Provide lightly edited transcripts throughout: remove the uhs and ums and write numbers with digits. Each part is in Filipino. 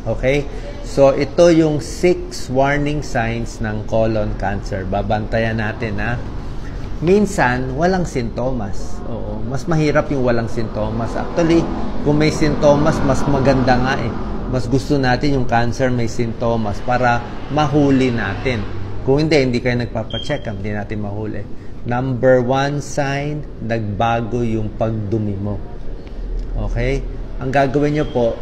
Okay? So, ito yung 6 warning signs ng colon cancer. Babantayan natin, ha? Minsan, walang sintomas. Oo, mas mahirap yung walang sintomas. Actually, kung may sintomas, mas maganda nga eh. Mas gusto natin yung cancer may sintomas para mahuli natin. Kung hindi kayo nagpapacheck, hindi natin mahuli. Number 1 sign, nagbago yung pagdumi mo. Okay? Ang gagawin nyo po,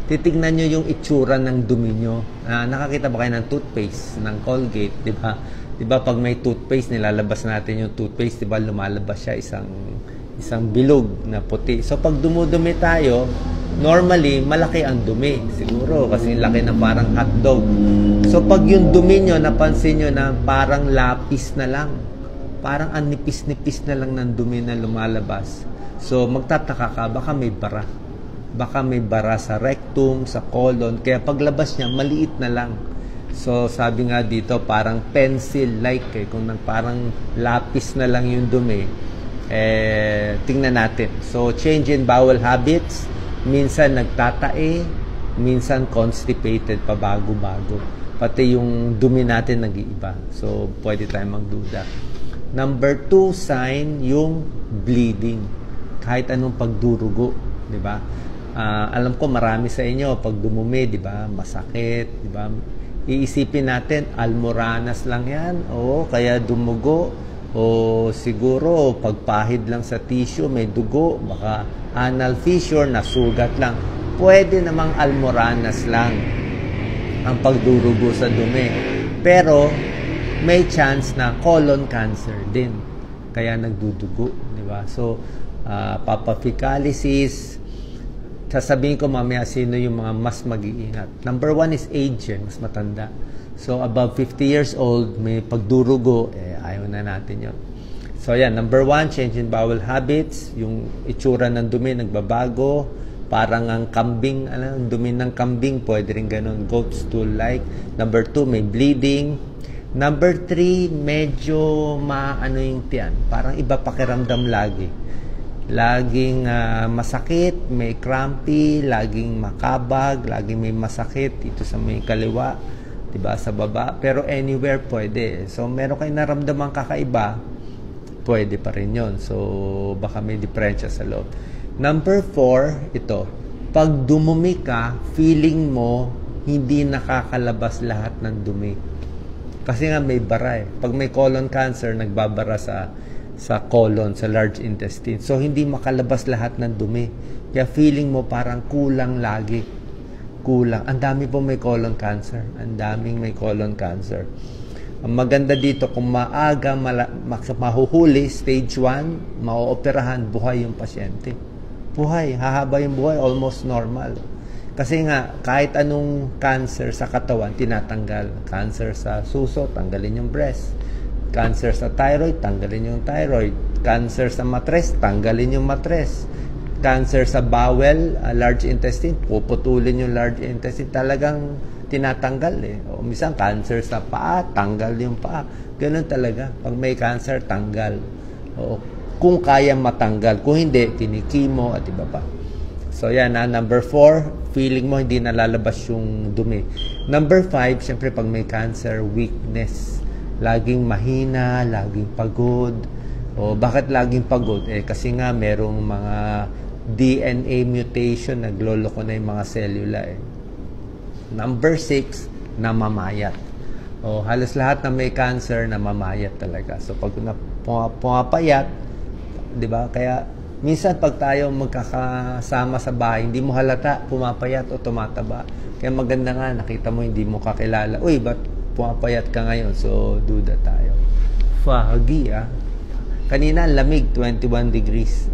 titignan nyo yung itsura ng dumi nyo. Nakakita ba kayo ng toothpaste, ng Colgate, di ba? Di ba pag may toothpaste, nilalabas natin yung toothpaste, di ba lumalabas siya isang bilog na puti. So pag dumudumi tayo, normally malaki ang dumi. Siguro kasi laki na parang hotdog. So pag yung dumi nyo, napansin nyo na parang lapis na lang. Parang ang nipis-nipis na lang ng dumi na lumalabas. So magtataka ka, baka may bara. Baka may bara sa rectum, sa colon. Kaya paglabas niya, maliit na lang. So, sabi nga dito, parang pencil-like. Kung parang lapis na lang yung dumi, tingnan natin. So, change in bowel habits. Minsan nagtatae, minsan constipated pa bago-bago. Pati yung dumi natin nag-iiba. So, pwede tayong magduda. Number 2 sign, yung bleeding. Kahit anong pagdurugo, di ba? Alam ko marami sa inyo pag dumumi, di ba? Masakit, di ba? Iisipin natin, almoranas lang yan, o kaya dumugo, o siguro pagpahid lang sa tissue, may dugo, baka anal fissure, nasugat lang. Pwede namang almoranas lang ang pagdurugo sa dumi. Pero may chance na colon cancer din, kaya nagdudugo, di ba? So, papaficalysis, sasabihin ko mamaya sino yung mga mas mag-iingat. Number 1 is age, mas matanda. So, above 50 years old, may pagdurugo, ayaw na natin yun. So, yan. Number 1, change in bowel habits. Yung itsura ng dumi, nagbabago. Parang ang kambing, dumi ng kambing, pwede rin ganun, goat stool-like. Number 2, may bleeding. Number 3, medyo maano yung tiyan. Parang iba pakiramdam lagi. Laging masakit, may crampy, laging makabag, laging may masakit dito sa may kaliwa, 'di ba, sa baba, pero anywhere pwede. So meron kayong naramdaman kakaiba, pwede pa rin 'yon. So baka may diferensya sa loob. Number 4, ito. Pag dumumi ka, feeling mo hindi nakakalabas lahat ng dumi. Kasi nga may bara eh. Pag may colon cancer, nagbabara sa colon, sa large intestine. So, hindi makalabas lahat ng dumi. Kaya feeling mo parang kulang lagi. Kulang. Ang dami po may colon cancer. Ang daming may colon cancer. Ang maganda dito, kung maaga mahuhuli, stage 1, mauoperahan, buhay yung pasyente. Buhay. Hahaba yung buhay. Almost normal. Kasi nga, kahit anong cancer sa katawan, tinatanggal. Cancer sa suso, tanggalin yung breast. Cancer sa thyroid, tanggalin yung thyroid. Cancer sa matres, tanggalin yung matres. Cancer sa bowel, large intestine, puputulin yung large intestine. Talagang tinatanggal eh. O minsan, cancer sa paa, tanggal yung paa. Ganun talaga. Pag may cancer, tanggal. O, kung kaya matanggal. Kung hindi, kinikimo at iba pa. So, yan na. Number 4, feeling mo hindi nalalabas yung dumi. Number 5, syempre pag may cancer, weakness. Laging mahina, laging pagod. O bakit laging pagod? Kasi nga merong mga DNA mutation, nagloloko na yung mga selula eh. Number 6, namamayat. O halos lahat na may cancer, namamayat talaga. So pag pumapayat, di ba? Kaya minsan pag tayo magkakasama sa bahay, hindi mo halata, pumapayat o tumataba. Kaya maganda nga, nakita mo, hindi mo kakilala. Uy, ba't pumapayat ka ngayon? So, duda tayo. Foggy, Kanina, lamig, 21 degrees.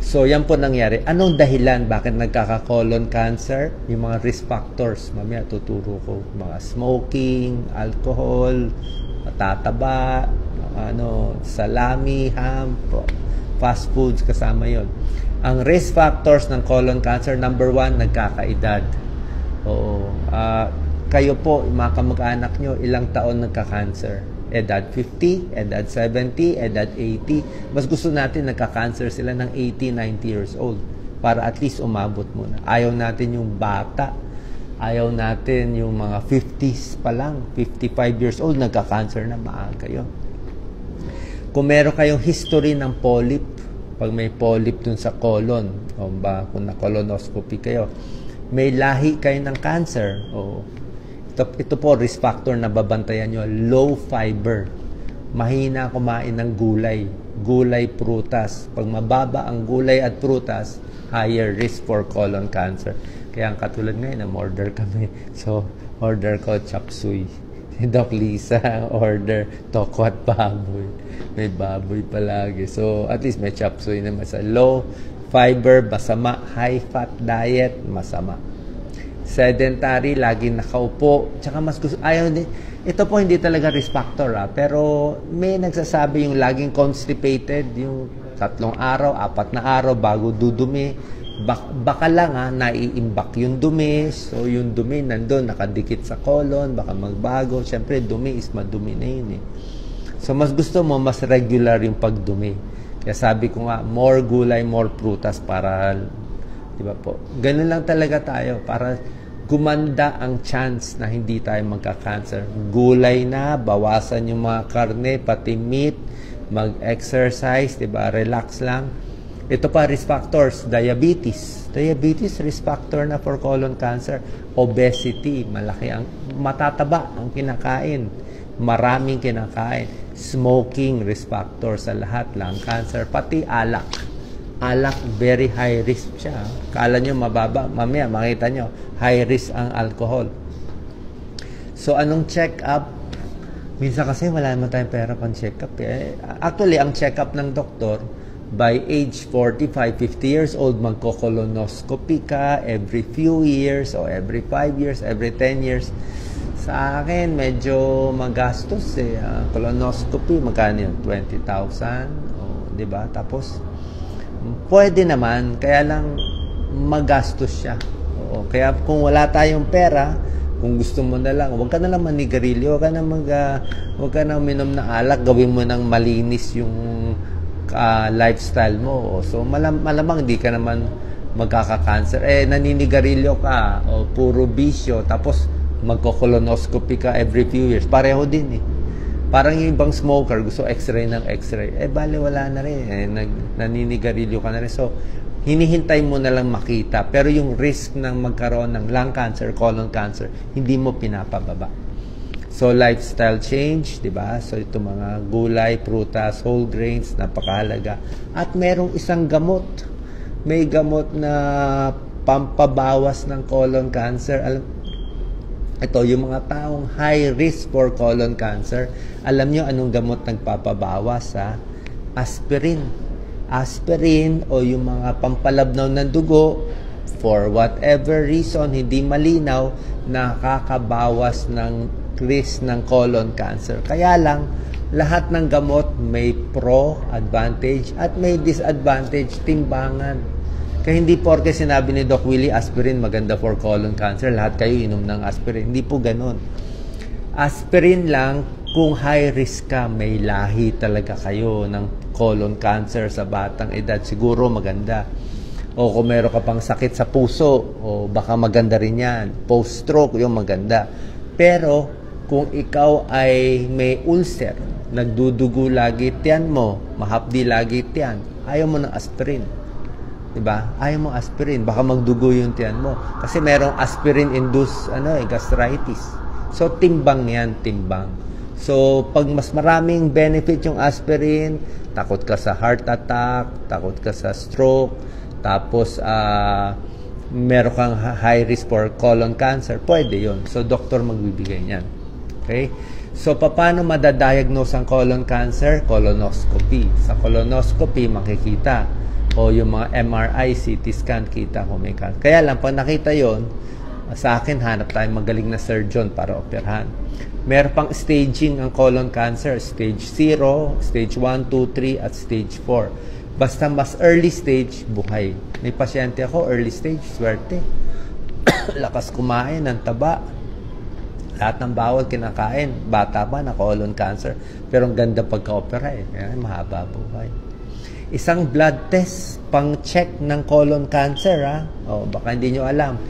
So, yan po nangyari. Anong dahilan? Bakit nagkaka-colon cancer? Yung mga risk factors. Mamaya, tuturo ko. Mga smoking, alcohol, matataba, salami, ham, fast foods, kasama yon. Ang risk factors ng colon cancer, number 1, nagkakaedad. Oo. Kayo po, mga kamag-anak nyo, ilang taon nagka-cancer? Edad 50, edad 70, edad 80. Mas gusto natin nagka-cancer sila ng 80, 90 years old. para at least umabot muna. Ayaw natin yung bata. Ayaw natin yung mga 50s pa lang, 55 years old, nagka-cancer na maaga yun. Kung meron kayong history ng polyp, pag may polyp dun sa colon, o ba kung na-colonoscopy kayo, may lahi kayo ng cancer, o ito po, risk factor na babantayan nyo, low fiber. Mahina kumain ng gulay, prutas. Pag mababa ang gulay at prutas, higher risk for colon cancer. Kaya ang katulad ngayon, order kami. So, order ko chop suey. Si Doc Lisa, order toko at baboy. May baboy palagi. So, at least may chop suey naman sa low fiber, masama. High fat diet, masama. Sedentary, laging nakaupo. Tsaka mas gusto, ayaw din. Ito po hindi talaga risk factor, pero may nagsasabi yung laging constipated, yung 3 araw, 4 na araw bago dudumi. Baka lang naiimbak yung dumi. So yung dumi nandun, nakadikit sa colon, baka magbago. Siyempre, dumi is madumi na yun eh. So mas gusto mo, mas regular yung pagdumi. Kaya sabi ko nga, more gulay, more prutas para, di ba po? Ganun lang talaga tayo para gumanda ang chance na hindi tayo magka-cancer. Gulay na, bawasan yung mga karne, pati meat, mag-exercise, diba? Relax lang. Ito pa, risk factors, diabetes. Diabetes, risk factor na for colon cancer. Obesity, malaki ang, matataba ang kinakain. Maraming kinakain. Smoking, risk factor sa lahat. Lung cancer, pati alak. Alak, very high risk siya. Kala nyo mababa, mamaya makita nyo, high risk ang alcohol. So, anong check-up? Minsan kasi wala naman tayong pera pang check-up. Actually, ang check-up ng doktor, by age 45, 50 years old, magko-colonoscopy ka every few years o every 5 years, every 10 years. Sa akin, medyo magastos eh. Colonoscopy, magkano yun? 20,000? O, diba? Tapos, pwede naman, kaya lang magastos siya. Oo, kaya kung wala tayong pera, kung gusto mo na lang, huwag ka na lang manigarilyo, huwag ka na minom na alak, gawin mo ng malinis yung lifestyle mo. So malamang hindi ka naman magkaka-cancer. Naninigarilyo ka, o puro bisyo, tapos magko-colonoscopy ka every few years. Pareho din eh. Parang yung ibang smoker, gusto x-ray ng x-ray. Bale, wala na rin. Naninigarilyo ka na rin. So, hinihintay mo na lang makita. Pero yung risk ng magkaroon ng lung cancer, colon cancer, hindi mo pinapababa. So, lifestyle change, di ba? So, ito mga gulay, prutas, whole grains, napakahalaga. At merong isang gamot. May gamot na pampabawas ng colon cancer. Ito, yung mga taong high risk for colon cancer, alam nyo anong gamot nagpapabawas? Aspirin. Aspirin o yung mga pampalabnaw ng dugo, for whatever reason, hindi malinaw, nakakabawas ng risk ng colon cancer. Kaya lang, lahat ng gamot may pro, advantage, at may disadvantage, timbangan. Kaya hindi porke sinabi ni Doc Willie, aspirin maganda for colon cancer, lahat kayo inom ng aspirin. Hindi po ganun. Aspirin lang kung high risk ka, may lahi talaga kayo ng colon cancer sa batang edad, siguro maganda. O kung meron ka pang sakit sa puso, o baka maganda rin yan. Post-stroke, yung maganda. Pero kung ikaw ay may ulcer, nagdudugo lagi tiyan mo, mahapdi lagi tiyan, ayaw mo ng aspirin. Diba? Ayaw mo aspirin, baka magdugo yung tiyan mo. Kasi merong aspirin-induced gastritis. So, timbang yan, timbang. So, pag mas maraming benefit yung aspirin, takot ka sa heart attack, takot ka sa stroke, tapos meron kang high risk for colon cancer, pwede yun. So, doktor magbibigay niyan. Okay? So, paano madadiagnose ang colon cancer? Colonoscopy. Sa colonoscopy, makikita. O yung mga MRI, CT scan, kita kung may cancer. Kaya lang, pag nakita yon, sa akin, hanap tayo magaling na surgeon para operahan. Meron pang staging ang colon cancer. Stage 0, stage 1, 2, 3, at stage 4. Basta mas early stage, buhay. May pasyente ako, early stage, swerte. Lakas kumain ng taba. Lahat ng bawal kinakain. Bata pa na colon cancer. Pero ang ganda pagka-opera eh. Kaya mahaba buhay. isang blood test pang check ng colon cancer, ha? O, baka hindi nyo alam.